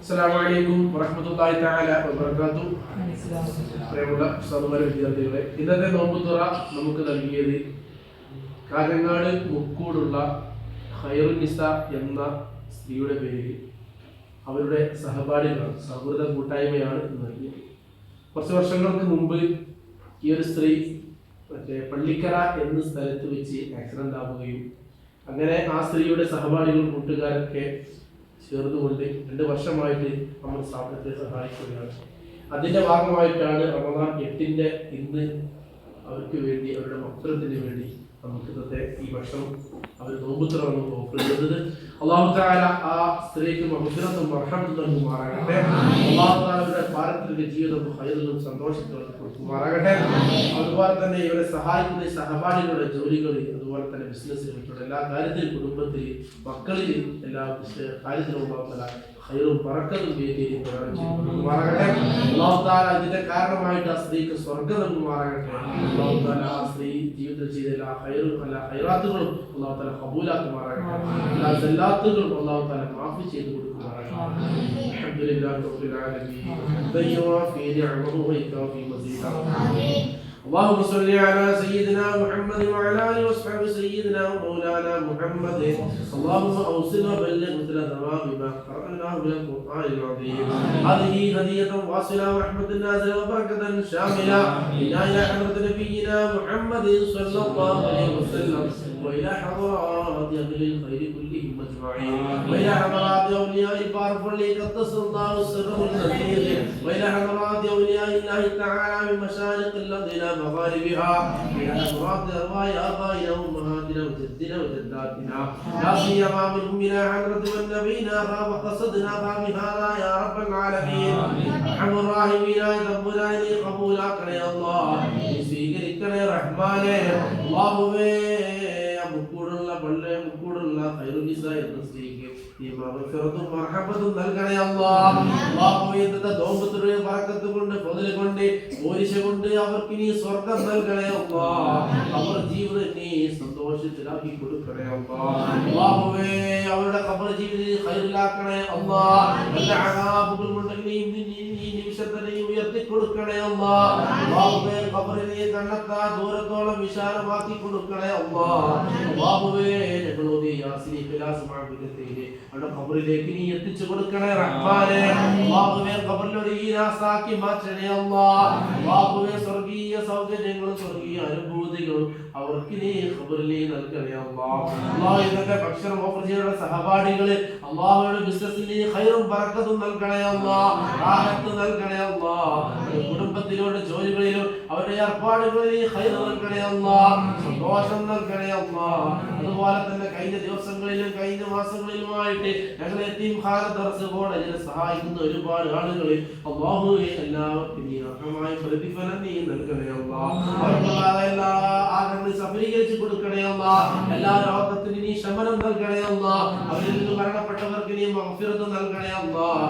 അസ്സലാമു അലൈക്കും വറഹ്മത്തുള്ളാഹി തആല വബറകാതുഹു. പ്രിയമുള്ള സഹോദര വിദ്യാർത്ഥികളെ, ഇന്നത്തെ നോമ്പുതുറ നമുക്ക് നൽകിയത് കാഞ്ഞങ്ങാട് മുക്കൂടുള്ള ഖൈറുന്നിസ എന്ന സ്ത്രീയുടെ പേരിൽ അവരുടെ സഹപാഠികളാണ്, സൗഹൃദ കൂട്ടായ്മയാണ് നൽകിയത്. കുറച്ച് വർഷങ്ങൾക്ക് മുമ്പ് ഈ ഒരു സ്ത്രീ പള്ളിക്കര എന്ന സ്ഥലത്ത് വെച്ച് ആക്സിഡന്റ് ആവുകയും അങ്ങനെ ആ സ്ത്രീയുടെ സഹപാഠികളും കൂട്ടുകാരൊക്കെ ചേർന്നുകൊണ്ട് 2 വർഷമായിട്ട് നമ്മൾ സ്ഥാപനത്തെ സഹായിക്കുകയാണ്. അതിന്റെ ഭാഗമായിട്ടാണ് റമദാൻ 8-ന്റെ ഇന്ന് അവർക്ക് വേണ്ടി, അവരുടെ മക്കളത്തിന് വേണ്ടി നമുക്ക് ഇന്നത്തെ ഈ വർഷം അവർ നോമ്പുതുറ നമുക്ക് ഓഫർ ചെയ്തത്. അല്ലാഹു തആല ആ സ്ത്രീക്ക് മഗ്ഫിറത്തും റഹ്മത്തും നൽകുമാറാകട്ടെ. അല്ലാഹു തആലയുടെ പാരത്രിക ജീവിതം ഖൈറിലും സന്തോഷത്തോടെ കൊടുക്കുമാറാകട്ടെ. അതുപോലെ തന്നെ ഇവരെ സഹായിക്കുന്ന സഹപാഠികളുടെ ജോലികൾ, അതുപോലെ തന്നെ ബിസിനസ്സുകളുടെ എല്ലാ കാര്യത്തിലും, കുടുംബത്തിൽ, മക്കളിൽ, എല്ലാ കാര്യത്തിലും അല്ലാഹു തആല ഖൈറും ബറക്കത്തും നൽകുമാറാകട്ടെ. അല്ലാഹു തആല ഇതിന്റെ കാരണമായിട്ട് ആ സ്ത്രീക്ക് സ്വർഗ്ഗം നൽകുമാറാകട്ടെ. അല്ലാഹു തആല ആ സ്ത്രീ ജീവിതത്തിൽ ചെയ്ത എല്ലാ ഖൈറാത്തുകളും അല്ലാഹു തആല ഖബൂലാക്കുമാറാകട്ടെ. എല്ലാ സല്ലാത്തുകളും അല്ലാഹു തആല മാഫി ചെയ്തു കൊടുക്കുമാറാകട്ടെ. അൽഹംദുലില്ലാഹി റബ്ബിൽ ആലമീൻ. ദയ്യുവാഫി നിഅമഹു വയകാഫി മസീദ. اللهم صل على سيدنا محمد وعلى اله وصحبه سيدنا ومولانا محمد. اللهم اوصل وبلغ مثل ثواب ما قرأناه من القرآن العظيم. هذه هدية واصلة ورحمة نازلة وبركة شاملة إلى حضرة نبينا محمد صلى الله عليه وسلم وإلى حضرات أهل الخير كلهم أجمعين وإلى حضرات أولياء بارك لي قدس الله سره النذير وإلى حضرات أولياء الله تعالى من مشارق الأرض إلى مغاربها إلى حضرات أرواح آبائنا وأمهاتنا وجدنا وجداتنا لا سيما منهم إلى حضرة من نبينا وقصدنا بهذا يا رب العالمين. أرحم الراحمين ربنا إني قبولك يا الله സ്വീകരിക്കണേ റഹ്മാനേ. അല്ലാഹുവേ, മുക്കൂടുള്ള മുക്കൂടുള്ള ഖൈറുന്നിസ എന്ന സ്ത്രീക്ക് ഈ മഗ്ഫിറത്തും മർഹമത്തും നൽകണേ അല്ലാഹ്. അല്ലാഹുവേ, ഇന്നത്തെ നോമ്പുതുറയെ ബറക്കത്ത് കൊണ്ട്, ഫضل കൊണ്ട്, പോരിശ കൊണ്ട് അവർക്ക് നീ സ്വർഗ്ഗം നൽകണേ അല്ലാഹ്. അവർ ജീവിതം നീ സന്തോഷത്തിലാക്കി കൊടുക്കണേ അല്ലാഹ്. അല്ലാഹുവേ, അവരുടെ ഖബർ ജീവിതം ഖൈറിലാക്കണേ അല്ലാഹ്. വല്ല അദാബുകൾ ഉണ്ടെങ്കിൽ നീ നിമിഷത്തെ ഉയർത്തി കൊടുക്കണേ അല്ലാഹ്. അല്ലാഹുവേ, ഖബറിനെ കണ്ടെത്താ ദൂരത്തോളം വിശാലമാക്കി കൊടുക്കണേ അല്ലാഹ്. അല്ലാഹുവേ, ഞങ്ങളോട് യാസീൻ ഇഖ്ലാസ് മാബിദത്തിലെ അവരുടെ ഖബറിലേക്ക് നീ എത്തിച്ചു കൊടുക്കണേ റഹ്മാനേ. അല്ലാഹുവേ, ഖബറിലൊരു ഈനാസാക്കി മാറ്റണേ അല്ലാഹ്. അല്ലാഹുവേ, സ്വർഗീയ സൗകര്യങ്ങളും സ്വർഗീയ അനുഭൂതികളും അവർക്ക് നീ ഖബറിൽ നൽകണേ അല്ലാഹ്. അല്ലാഹു, ഇതൊക്കെ ഭക്ഷണം ഓഫർ ചെയ്യുന്ന സഹപാഠികളെ അല്ലാഹുവിന്റെ ബിസിനസ്സിൽ നീ ഖൈറും ബറക്കത്തും നൽകണേ അല്ലാഹ്. റാഹത്ത് നൽകണേ അല്ലാഹ്. കുടുംബത്തിലുള്ള ജോലികളിലും അവരുടെ ഏർപ്പാടുകളിൽ നീ ഖൈർ നൽകണേ അല്ലാഹ്. സന്തോഷം നൽകണേ അല്ലാഹ്. അതുപോലെ തന്നെ കഴിഞ്ഞ ദിവസങ്ങളിലും കഴിഞ്ഞ മാസങ്ങളിലുമായിട്ട് ഞങ്ങളെ യതീംഖാന ദർസ് കോളേജിനെ സഹായിക്കുന്ന ഒരുപാട് ആളുകൾ അല്ലാഹുവേ, എല്ലാവർക്കും നീ അർഹമായ പ്രതിഫലം നീ നൽകണേ അല്ലാഹ്. അവർക്കുള്ള എല്ലാ ആഗ്രഹങ്ങളും സഫലീകരിച്ചു കൊടുക്കണേ അല്ലാഹ്. എല്ലാ രോഗത്തിനും നീ ശമനം നൽകണേ അല്ലാഹ്. അവരിൽ നിന്ന് മരണപ്പെട്ടവർക്ക് നീ മഗ്ഫിറത്ത് നൽകണേ അല്ലാഹ്.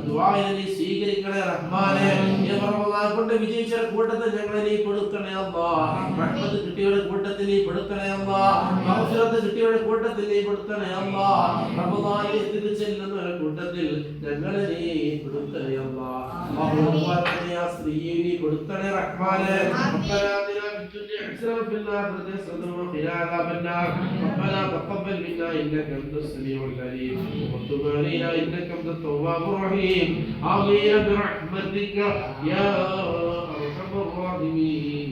ദുആയെ നീ സ്വീകരിക്കണേ റഹ്മാനേ. ഈ റമദാൻ കൊണ്ട് വിജയിച്ച കൂട്ടത്തിൽ ഞങ്ങളെ നീ പെടുത്തണേ അല്ലാഹ്. റഹ്മത്ത് കിട്ടിയവരുടെ കൂട്ടത്തിൽ നീ പെടുത്തണേ അല്ലാഹ്. മഗ്ഫിറത്ത് കിട്ടിയവരുടെ കൂട്ടത്തിൽ നീ പെടുത്തണേ അല്ലാഹ്. റമദാനിൽ എത്തിച്ചെല്ലുന്നവരുടെ കൂട്ടത്തിൽ ഞങ്ങളെ നീ പെടുത്തണേ അല്ലാഹ്. അല്ലാഹുവേ, ആ സ്ത്രീയെ നീ പെടുത്തണേ റഹ്മാനേ. في الآخرة حسنة وقنا عذاب النار. ربنا تقبل منا إنك أنت السميع العليم وتب علينا إنك أنت التواب الرحيم. آمين برحمتك يا أرحم الراحمين.